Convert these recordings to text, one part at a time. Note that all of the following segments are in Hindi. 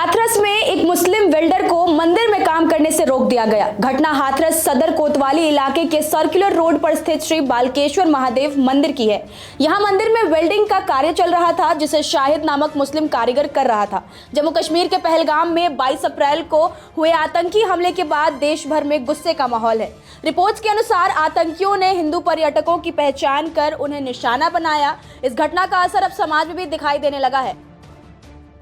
हाथरस में एक मुस्लिम वेल्डर को मंदिर में काम करने से रोक दिया गया। घटना हाथरस सदर कोतवाली इलाके के सर्कुलर रोड पर स्थित श्री बालकेश्वर महादेव मंदिर की है। यहां मंदिर में वेल्डिंग का कार्य चल रहा था, जिसे शाहिद नामक मुस्लिम कारीगर कर रहा था। जम्मू कश्मीर के पहलगाम में 22 अप्रैल को हुए आतंकी हमले के बाद देश भर में गुस्से का माहौल है। रिपोर्ट्स के अनुसार आतंकियों ने हिंदू पर्यटकों की पहचान कर उन्हें निशाना बनाया। इस घटना का असर अब समाज में भी दिखाई देने लगा है।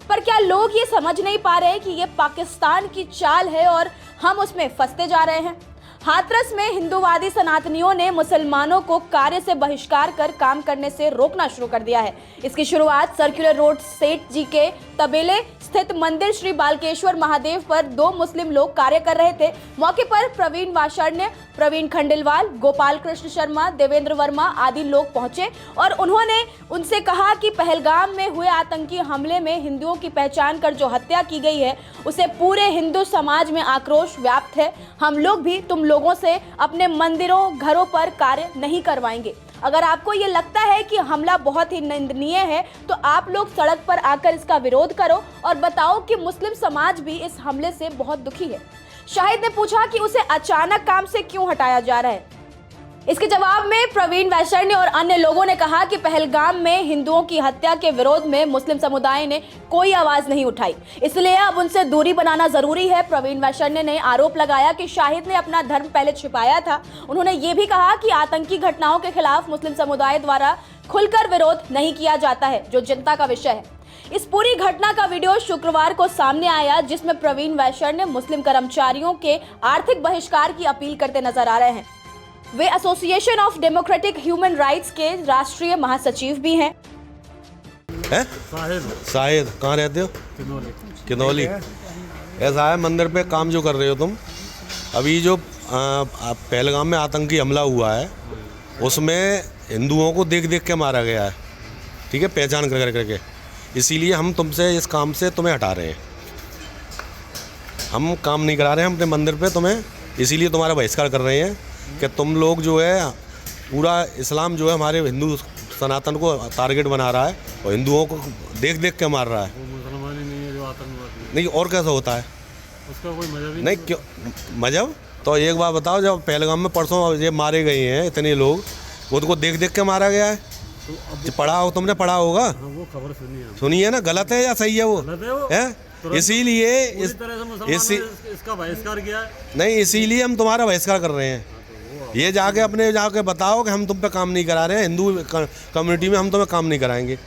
पर क्या लोग ये समझ नहीं पा रहे कि ये पाकिस्तान की चाल है और हम उसमें फंसते जा रहे हैं। हाथरस में हिंदूवादी सनातनियों ने मुसलमानों को कार्य से बहिष्कार कर काम करने से रोकना शुरू कर दिया है। इसकी शुरुआत सर्कुलर रोड सेठ जी के तबेले स्थित मंदिर श्री बालकेश्वर महादेव पर 2 मुस्लिम लोग कार्य कर रहे थे। मौके पर प्रवीण वाषण्य, प्रवीण खंडेलवाल, गोपाल कृष्ण शर्मा, देवेंद्र वर्मा आदि लोग पहुंचे और उन्होंने उनसे कहा कि पहलगाम में हुए आतंकी हमले में हिंदुओं की पहचान कर जो हत्या की गई है, उसे पूरे हिंदू समाज में आक्रोश व्याप्त है। हम लोग भी तुम लोगों से अपने मंदिरों, घरों पर कार्य नहीं करवाएंगे। अगर आपको ये लगता है कि हमला बहुत ही निंदनीय है, तो आप लोग सड़क पर आकर इसका विरोध करो और बताओ कि मुस्लिम समाज भी इस हमले से बहुत दुखी है। शाहिद ने पूछा कि उसे अचानक काम से क्यों हटाया जा रहा है। इसके जवाब में प्रवीण वैश्य और अन्य लोगों ने कहा कि पहलगाम में हिंदुओं की हत्या के विरोध में मुस्लिम समुदाय ने कोई आवाज नहीं उठाई, इसलिए अब उनसे दूरी बनाना जरूरी है। प्रवीण वैश्य ने आरोप लगाया कि शाहिद ने अपना धर्म पहले छिपाया था। उन्होंने ये भी कहा कि आतंकी घटनाओं के खिलाफ मुस्लिम समुदाय द्वारा खुलकर विरोध नहीं किया जाता है, जो चिंता का विषय है। इस पूरी घटना का वीडियो शुक्रवार को सामने आया, जिसमें प्रवीण वैश्य ने मुस्लिम कर्मचारियों के आर्थिक बहिष्कार की अपील करते नजर आ रहे हैं। वे association of democratic human rights के राष्ट्रीय महासचिव भी हैं। शाहिद कहाँ रहते हो? किनौली। ऐसा है, मंदिर पे काम जो कर रहे हो तुम, अभी जो पहलगाम में आतंकी हमला हुआ है, उसमें हिंदुओं को देख देख के मारा गया है, ठीक है, पहचान कर करके। इसीलिए हम तुमसे इस काम से तुम्हें हटा रहे हैं। हम काम नहीं करा रहे हैं अपने मंदिर पे तुम्हें, इसीलिए तुम्हारा बहिष्कार कर रहे हैं कि तुम लोग जो है, पूरा इस्लाम जो है हमारे हिंदू सनातन को टारगेट बना रहा है और हिंदुओं को देख देख के मार रहा है। वो मुसलमान ही नहीं है जो आतंकवादी। नहीं, और कैसा होता है? उसका कोई मजहब ही नहीं। क्यों मजहब? तो एक बात बताओ, जब पहलगाम में परसों ये मारे गए हैं इतने लोग, उनको देख देख के मारा गया है। तो पढ़ा हो, तुमने पढ़ा होगा। वो खबर सुनी है ना? गलत है या सही है? वो है। इसीलिए इसका बहिष्कार किया है। नहीं, इसीलिए हम तुम्हारा बहिष्कार कर रहे हैं। ये जाके बताओ कि हम तुम पे काम नहीं करा रहे हैं, हिंदू कम्युनिटी में हम तुम्हें काम नहीं कराएंगे।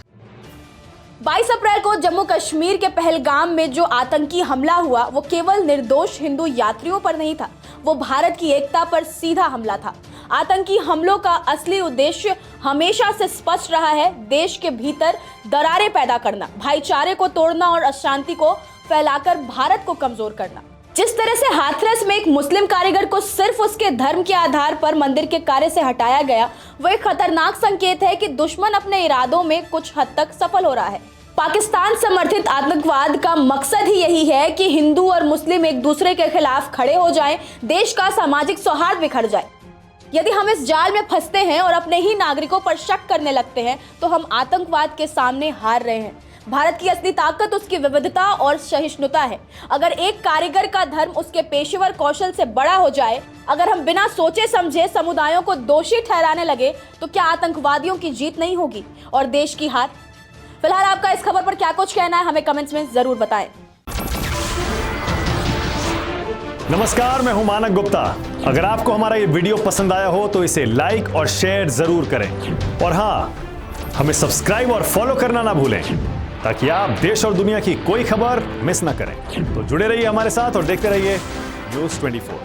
22 अप्रैल को जम्मू कश्मीर के पहलगाम में जो आतंकी हमला हुआ, वो केवल निर्दोष हिंदू यात्रियों पर नहीं था, वो भारत की एकता पर सीधा हमला था। आतंकी हमलों का असली उद्देश्य हमेशा से स्पष्ट रहा है, देश के भीतर दरारें पैदा करना, भाईचारे को तोड़ना और अशांति को फैलाकर भारत को कमजोर करना। जिस तरह से हाथरस में एक मुस्लिम कारीगर को सिर्फ उसके धर्म के आधार पर मंदिर के कार्य से हटाया गया, वो एक खतरनाक संकेत है कि दुश्मन अपने इरादों में कुछ हद तक सफल हो रहा है। पाकिस्तान समर्थित आतंकवाद का मकसद ही यही है कि हिंदू और मुस्लिम एक दूसरे के खिलाफ खड़े हो जाएं, देश का सामाजिक सौहार्द बिखर जाए। यदि हम इस जाल में फंसते हैं और अपने ही नागरिकों पर शक करने लगते हैं, तो हम आतंकवाद के सामने हार रहे हैं। भारत की असली ताकत उसकी विविधता और सहिष्णुता है। अगर एक कारीगर का धर्म उसके पेशेवर कौशल से बड़ा हो जाए, अगर हम बिना सोचे समझे समुदायों को दोषी ठहराने लगे, तो क्या आतंकवादियों की जीत नहीं होगी और देश की हार? फिलहाल आपका इस खबर पर क्या कुछ कहना है, हमें कमेंट्स में जरूर बताएं। नमस्कार, मैं हूं मानक गुप्ता। अगर आपको हमारा ये वीडियो पसंद आया हो तो इसे लाइक और शेयर जरूर करें, और हाँ, हमें सब्सक्राइब और फॉलो करना ना भूलें, ताकि आप देश और दुनिया की कोई खबर मिस ना करें। तो जुड़े रहिए हमारे साथ और देखते रहिए न्यूज़ 24।